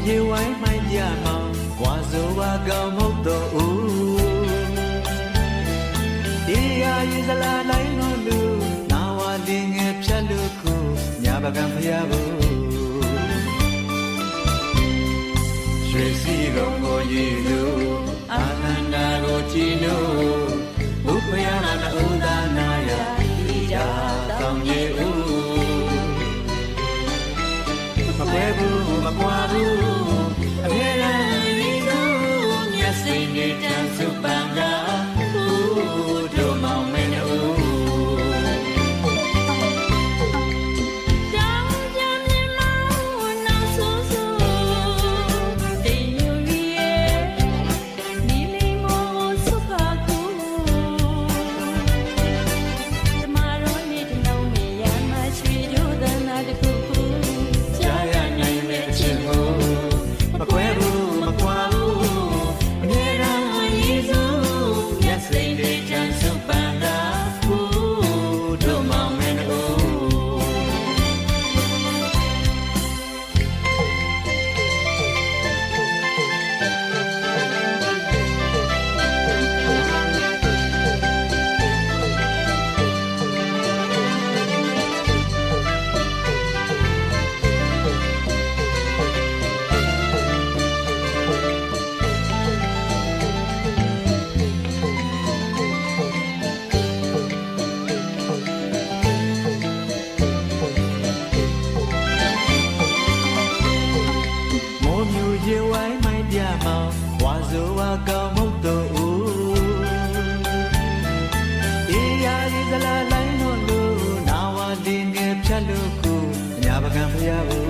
ရေဝိုင်းမိုင်းပြမောင်ဝါဆိုဝါကောင်မဟုတ်တော့ဦးဒီယာရီစလာလိုက်လို့လူနာဝါလင်းငယ်ဖြတ်လို့ခုညာပကံဖျားဘူးရွှေစီကောင်ကိုရည်လို့အာနန္ဒာကိုကြည်လို့ဘုဖယားနာဥဒနာယဒီယာတောင်းရေဦးမကွဲဘူးမကွာဘူးအမြဲတမ်းဒီလိုမျက်စိနဲ့တန်စုပန်ကဦးတို့မောင်မင်းတို့ရေဝိုင်းမိုင်းပြမောင်ဝါဆိုဝါကောင်မဟုတ်တော့ဦးအေးရာရီစလာလိုက်လို့လူနာဝါလင်းငယ်ဖြတ်လို့ခုညာပကံဖျားဘူး